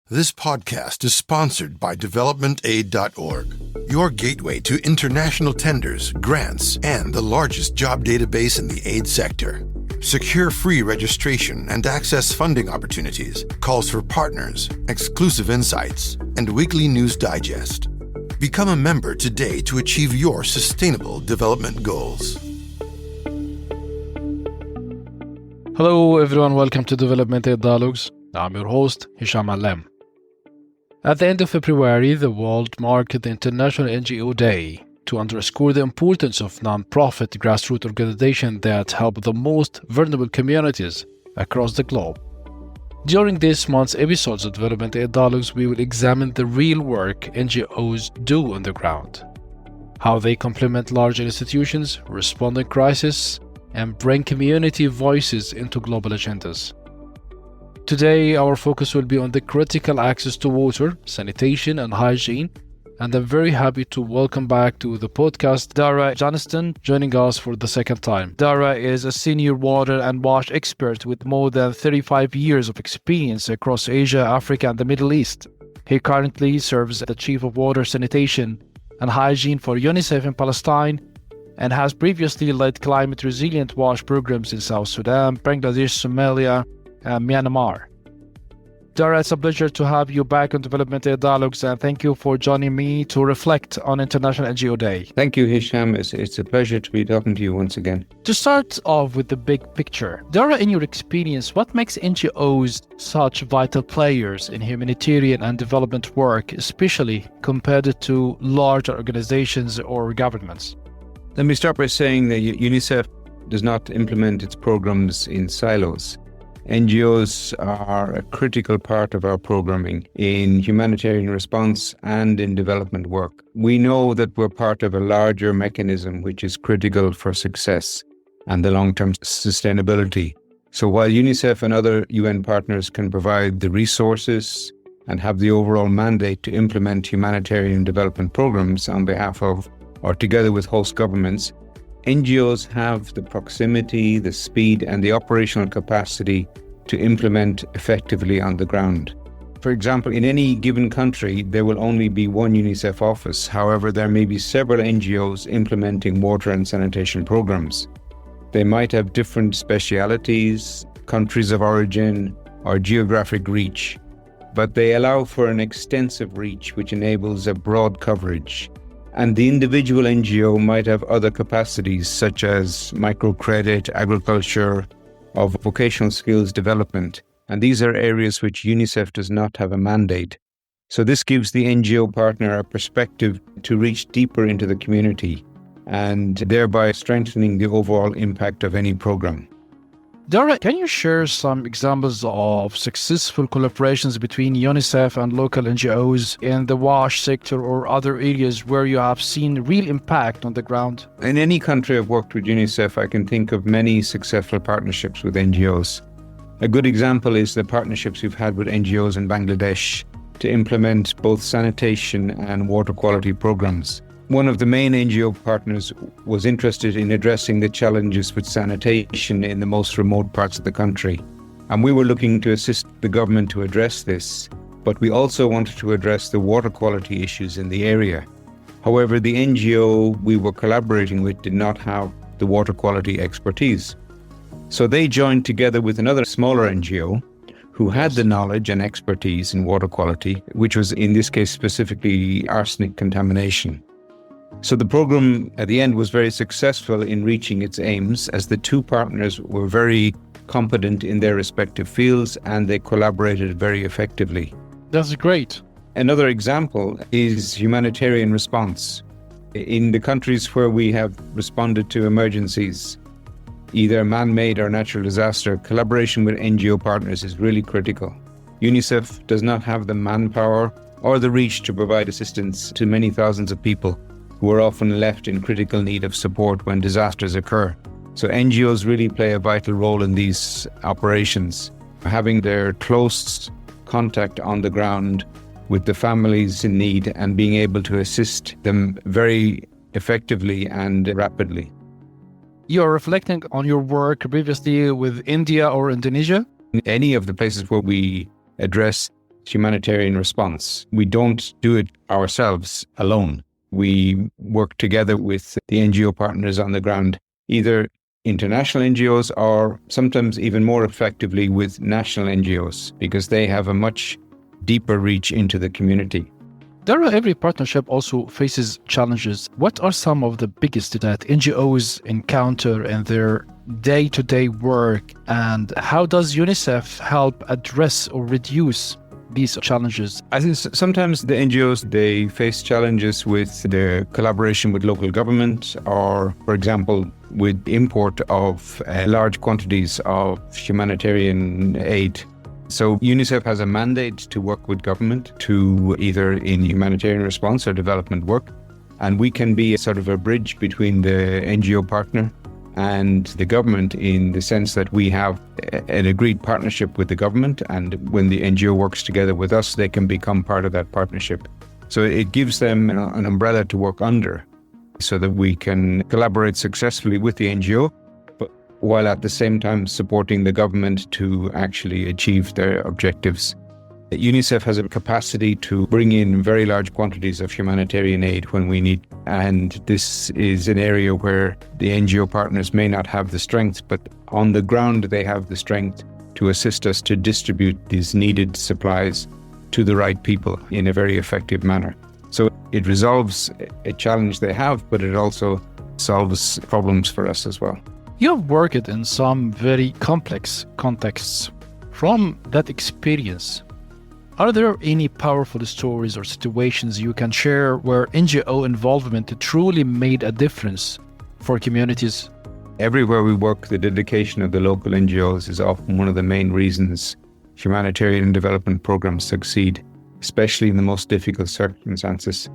This podcast is sponsored by developmentaid.org, your gateway to international tenders, grants, and the largest job database in the aid sector. Secure free registration and access funding opportunities, calls for partners, exclusive insights, and weekly news digest. Become a member today to achieve your sustainable development goals. Hello everyone, welcome to Development Aid Dialogues. I'm your host, Hisham Alem. At the end of February, the world marked the International NGO Day to underscore the importance of non-profit grassroots organizations that help the most vulnerable communities across the globe. During this month's episodes of Development Aid Dialogues, we will examine the real work NGOs do on the ground, how they complement large institutions, respond to crises, and bring community voices into global agendas. Today, our focus will be on the critical access to water, sanitation, and hygiene, and I'm very happy to welcome back to the podcast Dara Johnston, joining us for the second time. Dara is a senior water and wash expert with more than 35 years of experience across Asia, Africa, and the Middle East. He currently serves as the Chief of Water, Sanitation, and Hygiene for UNICEF in Palestine, and has previously led climate-resilient wash programs in South Sudan, Bangladesh, Somalia, and Myanmar. Dara, it's a pleasure to have you back on Development Aid Dialogues, and thank you for joining me to reflect on International NGO Day. Thank you, Hisham. It's a pleasure to be talking to you once again. To start off with the big picture, Dara, in your experience, what makes NGOs such vital players in humanitarian and development work, especially compared to larger organizations or governments? Let me start by saying that UNICEF does not implement its programs in silos. NGOs are a critical part of our programming in humanitarian response and in development work. We know that we're part of a larger mechanism which is critical for success and the long-term sustainability. So while UNICEF and other UN partners can provide the resources and have the overall mandate to implement humanitarian development programs on behalf of or together with host governments, NGOs have the proximity, the speed, and the operational capacity to implement effectively on the ground. For example, in any given country, there will only be one UNICEF office. However, there may be several NGOs implementing water and sanitation programs. They might have different specialities, countries of origin, or geographic reach, but they allow for an extensive reach which enables a broad coverage. And the individual NGO might have other capacities such as microcredit, agriculture, or vocational skills development. And these are areas which UNICEF does not have a mandate. So this gives the NGO partner a perspective to reach deeper into the community and thereby strengthening the overall impact of any program. Dara, can you share some examples of successful collaborations between UNICEF and local NGOs in the WASH sector or other areas where you have seen real impact on the ground? In any country I've worked with UNICEF, I can think of many successful partnerships with NGOs. A good example is the partnerships we've had with NGOs in Bangladesh to implement both sanitation and water quality programs. One of the main NGO partners was interested in addressing the challenges with sanitation in the most remote parts of the country. And we were looking to assist the government to address this, but we also wanted to address the water quality issues in the area. However, the NGO we were collaborating with did not have the water quality expertise. So they joined together with another smaller NGO who had the knowledge and expertise in water quality, which was in this case specifically arsenic contamination. So the program at the end was very successful in reaching its aims as the two partners were very competent in their respective fields and they collaborated very effectively. That's great. Another example is humanitarian response. In the countries where we have responded to emergencies, either man-made or natural disaster, collaboration with NGO partners is really critical. UNICEF does not have the manpower or the reach to provide assistance to many thousands of people who are often left in critical need of support when disasters occur. So NGOs really play a vital role in these operations, having their close contact on the ground with the families in need and being able to assist them very effectively and rapidly. You're reflecting on your work previously with India or Indonesia? Any of the places where we address humanitarian response. We don't do it ourselves alone. We work together with the NGO partners on the ground, either international NGOs or sometimes even more effectively with national NGOs, because they have a much deeper reach into the community. Dara, every partnership also faces challenges. What are some of the biggest that NGOs encounter in their day-to-day work, and how does UNICEF help address or reduce these challenges? I think sometimes the NGOs, they face challenges with their collaboration with local government, or, for example, with import of large quantities of humanitarian aid. So UNICEF has a mandate to work with government to either in humanitarian response or development work. And we can be a sort of a bridge between the NGO partner and the government, in the sense that we have an agreed partnership with the government, and when the NGO works together with us, they can become part of that partnership. So it gives them an umbrella to work under, so that we can collaborate successfully with the NGO, but while at the same time supporting the government to actually achieve their objectives. UNICEF has a capacity to bring in very large quantities of humanitarian aid when we need, and this is an area where the NGO partners may not have the strength, but on the ground they have the strength to assist us to distribute these needed supplies to the right people in a very effective manner. So it resolves a challenge they have, but it also solves problems for us as well. You have worked in some very complex contexts. From that experience, are there any powerful stories or situations you can share where NGO involvement truly made a difference for communities? Everywhere we work, the dedication of the local NGOs is often one of the main reasons humanitarian development programs succeed, especially in the most difficult circumstances.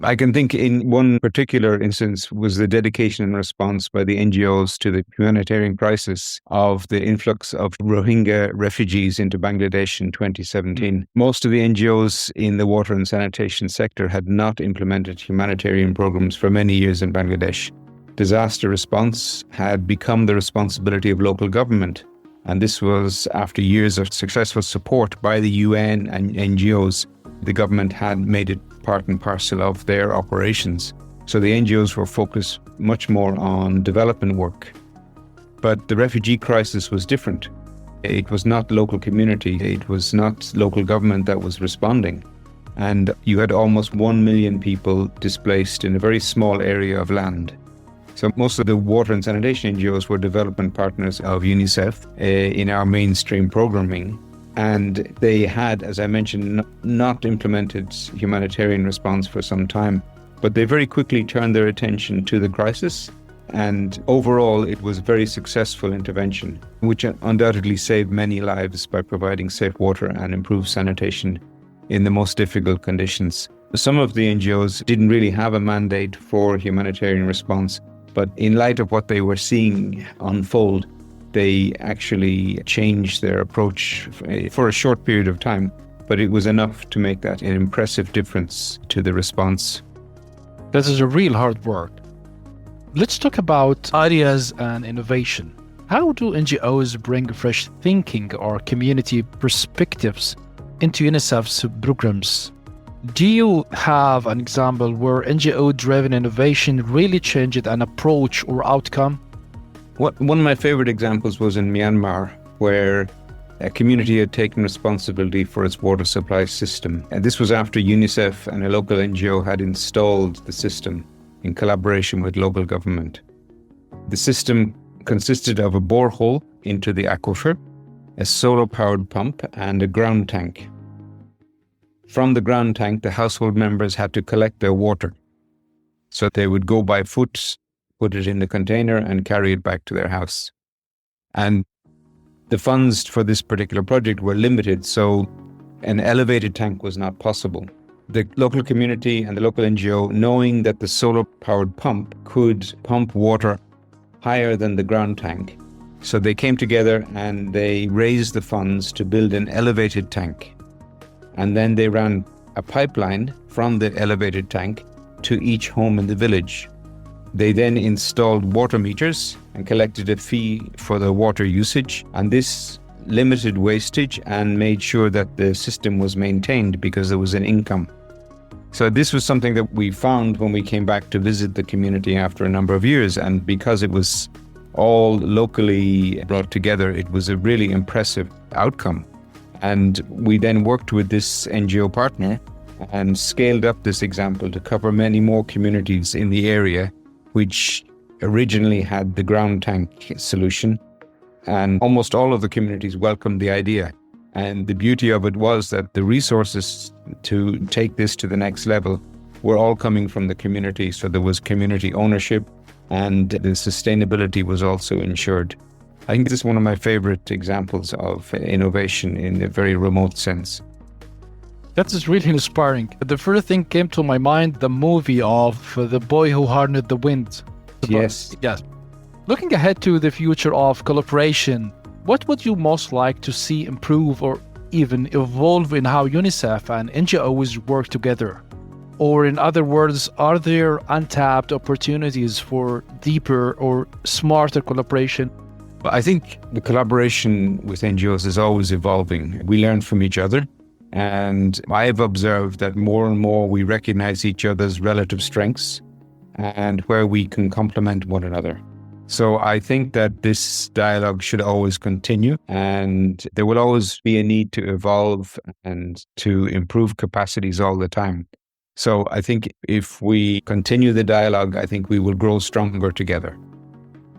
I can think in one particular instance was the dedication and response by the NGOs to the humanitarian crisis of the influx of Rohingya refugees into Bangladesh in 2017. Most of the NGOs in the water and sanitation sector had not implemented humanitarian programs for many years in Bangladesh. Disaster response had become the responsibility of local government. And this was after years of successful support by the UN and NGOs. The government had made it part and parcel of their operations. So the NGOs were focused much more on development work. But the refugee crisis was different. It was not local community, it was not local government that was responding. And you had almost 1 million people displaced in a very small area of land. So most of the water and sanitation NGOs were development partners of UNICEF in our mainstream programming. And they had, as I mentioned, not implemented humanitarian response for some time, but they very quickly turned their attention to the crisis. And overall, it was a very successful intervention, which undoubtedly saved many lives by providing safe water and improved sanitation in the most difficult conditions. Some of the NGOs didn't really have a mandate for humanitarian response, but in light of what they were seeing unfold, they actually changed their approach for a short period of time, but it was enough to make that an impressive difference to the response. This is a real hard work. Let's talk about ideas and innovation. How do NGOs bring fresh thinking or community perspectives into UNICEF's programs? Do you have an example where NGO-driven innovation really changed an approach or outcome? One of my favorite examples was in Myanmar, where a community had taken responsibility for its water supply system. And this was after UNICEF and a local NGO had installed the system in collaboration with local government. The system consisted of a borehole into the aquifer, a solar-powered pump, and a ground tank. From the ground tank, the household members had to collect their water. So they would go by foot, put it in the container, and carry it back to their house. And the funds for this particular project were limited, so an elevated tank was not possible. The local community and the local NGO, knowing that the solar-powered pump could pump water higher than the ground tank, so they came together and they raised the funds to build an elevated tank. And then they ran a pipeline from the elevated tank to each home in the village. They then installed water meters and collected a fee for the water usage. And this limited wastage and made sure that the system was maintained because there was an income. So this was something that we found when we came back to visit the community after a number of years. And because it was all locally brought together, it was a really impressive outcome. And we then worked with this NGO partner and scaled up this example to cover many more communities in the area, which originally had the ground tank solution. And almost all of the communities welcomed the idea. And the beauty of it was that the resources to take this to the next level were all coming from the community. So there was community ownership and the sustainability was also ensured. I think this is one of my favorite examples of innovation in a very remote sense. That is really inspiring. The first thing came to my mind, the movie of The Boy Who Harnessed the Wind. Yes. Yes. Looking ahead to the future of collaboration, what would you most like to see improve or even evolve in how UNICEF and NGOs work together? Or in other words, are there untapped opportunities for deeper or smarter collaboration? I think the collaboration with NGOs is always evolving. We learn from each other. And I've observed that more and more we recognize each other's relative strengths and where we can complement one another. So I think that this dialogue should always continue, and there will always be a need to evolve and to improve capacities all the time. So I think if we continue the dialogue, I think we will grow stronger together.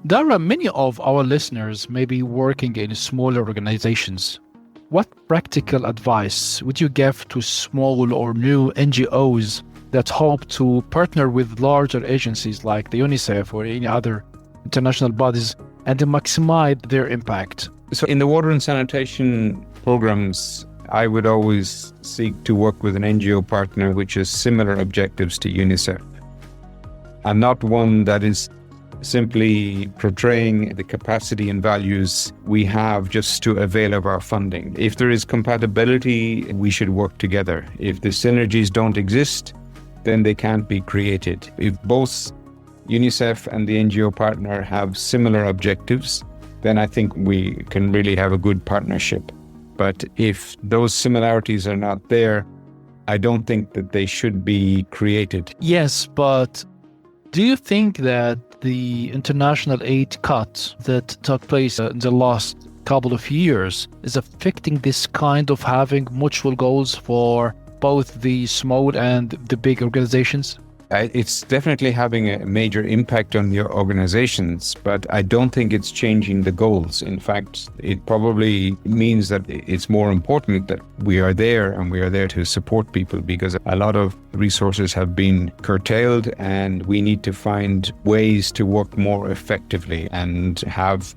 Dara, many of our listeners may be working in smaller organizations. What practical advice would you give to small or new NGOs that hope to partner with larger agencies like the UNICEF or any other international bodies and to maximize their impact? So in the water and sanitation programs, I would always seek to work with an NGO partner which has similar objectives to UNICEF, and not one that is simply portraying the capacity and values we have just to avail of our funding. If there is compatibility, we should work together. If the synergies don't exist, then they can't be created. If both UNICEF and the NGO partner have similar objectives, then I think we can really have a good partnership. But if those similarities are not there, I don't think that they should be created. Yes, but do you think that the international aid cut that took place in the last couple of years is affecting this kind of having mutual goals for both the small and the big organizations? It's definitely having a major impact on the organizations, but I don't think it's changing the goals. In fact, it probably means that it's more important that we are there and we are there to support people, because a lot of resources have been curtailed and we need to find ways to work more effectively and have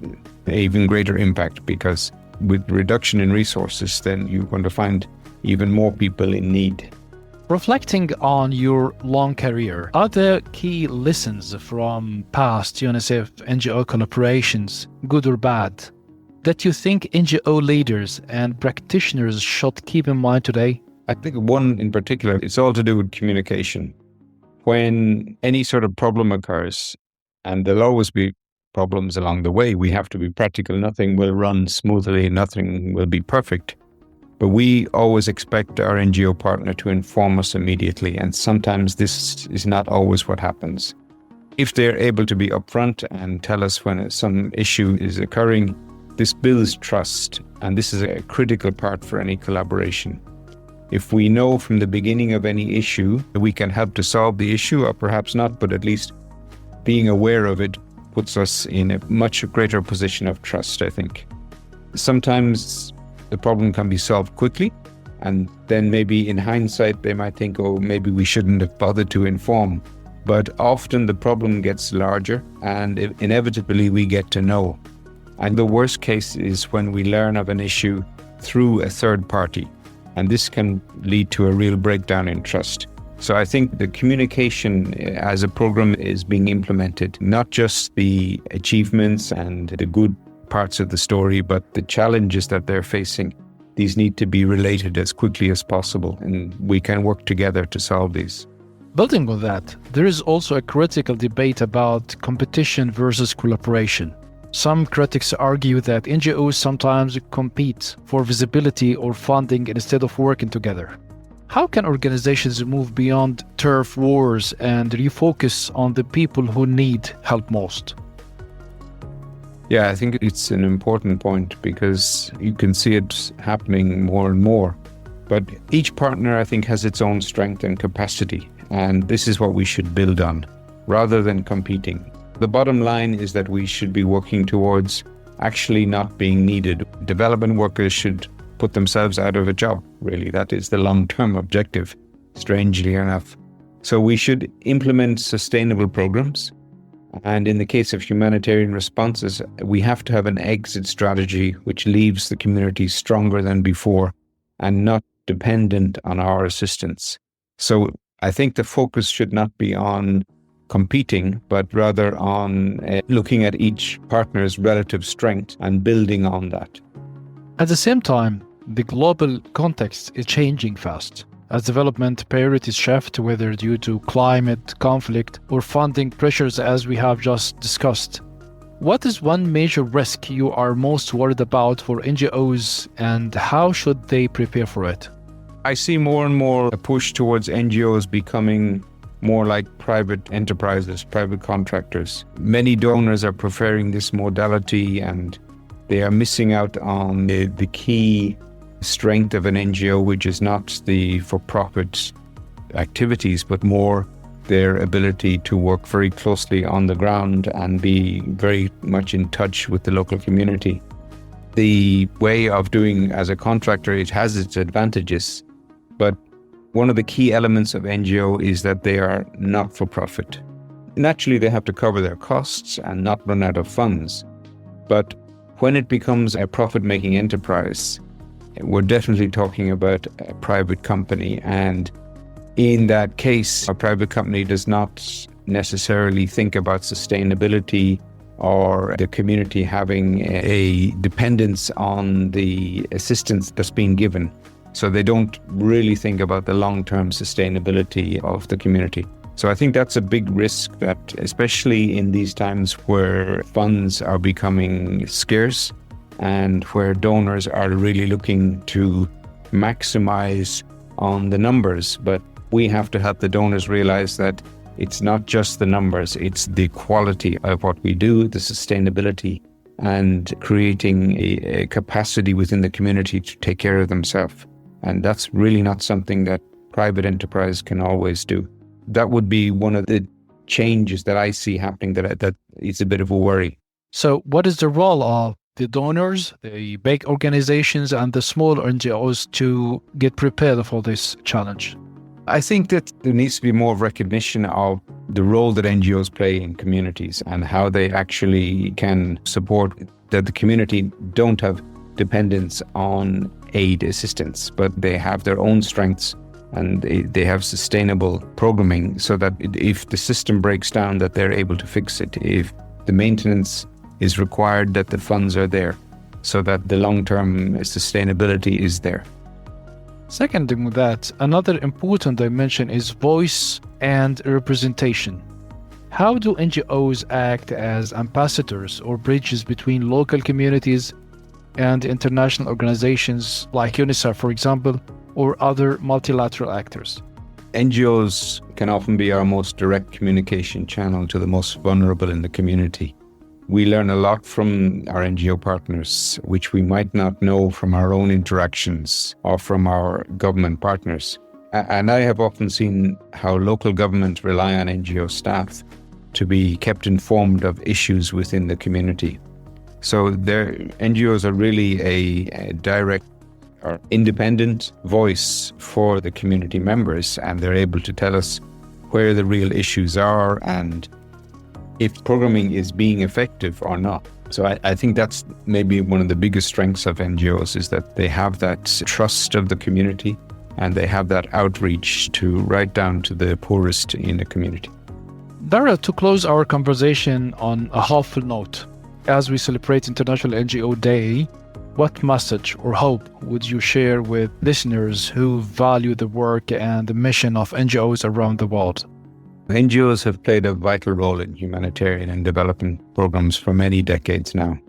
even greater impact, because with reduction in resources, then you're going to find even more people in need. Reflecting on your long career, are there key lessons from past UNICEF NGO collaborations, good or bad, that you think NGO leaders and practitioners should keep in mind today? I think one in particular, it's all to do with communication. When any sort of problem occurs, and there'll always be problems along the way, we have to be practical. Nothing will run smoothly, nothing will be perfect. But we always expect our NGO partner to inform us immediately, and sometimes this is not always what happens. If they're able to be upfront and tell us when some issue is occurring, this builds trust, and this is a critical part for any collaboration. If we know from the beginning of any issue that we can help to solve the issue, or perhaps not, but at least being aware of it puts us in a much greater position of trust, I think. Sometimes the problem can be solved quickly, and then maybe in hindsight they might think, oh, maybe we shouldn't have bothered to inform. But often the problem gets larger, and inevitably we get to know. And the worst case is when we learn of an issue through a third party, and this can lead to a real breakdown in trust. So I think the communication as a program is being implemented, not just the achievements and the good parts of the story, but the challenges that they're facing. These need to be related as quickly as possible, and we can work together to solve these. Building on that, there is also a critical debate about competition versus collaboration. Some critics argue that NGOs sometimes compete for visibility or funding instead of working together. How can organizations move beyond turf wars and refocus on the people who need help most? Yeah, I think it's an important point because you can see it happening more and more. But each partner, I think, has its own strength and capacity. And this is what we should build on rather than competing. The bottom line is that we should be working towards actually not being needed. Development workers should put themselves out of a job, really. That is the long-term objective, strangely enough. So we should implement sustainable programs. And in the case of humanitarian responses, we have to have an exit strategy which leaves the community stronger than before and not dependent on our assistance. So I think the focus should not be on competing, but rather on looking at each partner's relative strength and building on that. At the same time, the global context is changing fast. As development priorities shift, whether due to climate, conflict, or funding pressures as we have just discussed, what is one major risk you are most worried about for NGOs and how should they prepare for it? I see more and more a push towards NGOs becoming more like private enterprises, private contractors. Many donors are preferring this modality and they are missing out on the key strength of an NGO, which is not the for-profit activities, but more their ability to work very closely on the ground and be very much in touch with the local community. The way of doing as a contractor, it has its advantages, but one of the key elements of NGO is that they are not for profit. Naturally, they have to cover their costs and not run out of funds. But when it becomes a profit-making enterprise, we're definitely talking about a private company. And in that case, a private company does not necessarily think about sustainability or the community having a dependence on the assistance that's being given. So they don't really think about the long-term sustainability of the community. So I think that's a big risk that, especially in these times where funds are becoming scarce and where donors are really looking to maximize on the numbers, but we have to help the donors realize that it's not just the numbers, it's the quality of what we do, the sustainability, and creating a capacity within the community to take care of themselves. And that's really not something that private enterprise can always do. That would be one of the changes that I see happening that is a bit of a worry. So what is the role of the donors, the big organizations, and the small NGOs to get prepared for this challenge? I think that there needs to be more recognition of the role that NGOs play in communities and how they actually can support that the community don't have dependence on aid assistance, but they have their own strengths and they have sustainable programming so that if the system breaks down, that they're able to fix it. If the maintenance is required, that the funds are there so that the long-term sustainability is there. Seconding with that, another important dimension is voice and representation. How do NGOs act as ambassadors or bridges between local communities and international organizations like UNICEF, for example, or other multilateral actors? NGOs can often be our most direct communication channel to the most vulnerable in the community. We learn a lot from our NGO partners, which we might not know from our own interactions or from our government partners. And I have often seen how local governments rely on NGO staff to be kept informed of issues within the community. So their NGOs are really a direct or independent voice for the community members, and they're able to tell us where the real issues are and if programming is being effective or not. So I think that's maybe one of the biggest strengths of NGOs is that they have that trust of the community and they have that outreach to right down to the poorest in the community. Dara, to close our conversation on a hopeful note, as we celebrate International NGO Day, what message or hope would you share with listeners who value the work and the mission of NGOs around the world? NGOs have played a vital role in humanitarian and development programs for many decades now.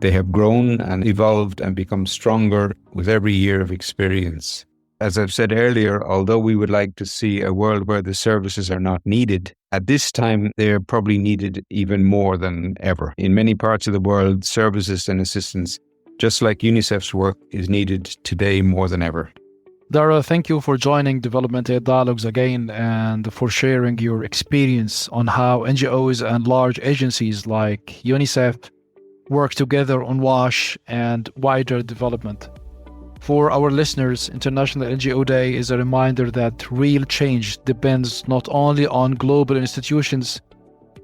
They have grown and evolved and become stronger with every year of experience. As I've said earlier, although we would like to see a world where the services are not needed, at this time they are probably needed even more than ever. In many parts of the world, services and assistance, just like UNICEF's work, is needed today more than ever. Dara, thank you for joining Development Aid Dialogues again and for sharing your experience on how NGOs and large agencies like UNICEF work together on WASH and wider development. For our listeners, International NGO Day is a reminder that real change depends not only on global institutions,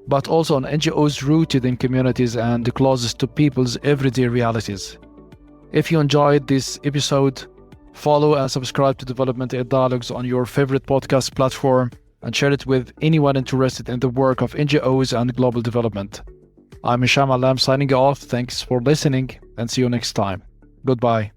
but also on NGOs rooted in communities and closest to people's everyday realities. If you enjoyed this episode, follow and subscribe to Development Aid Dialogues on your favorite podcast platform and share it with anyone interested in the work of NGOs and global development. I'm Hisham Alam signing off. Thanks for listening and see you next time. Goodbye.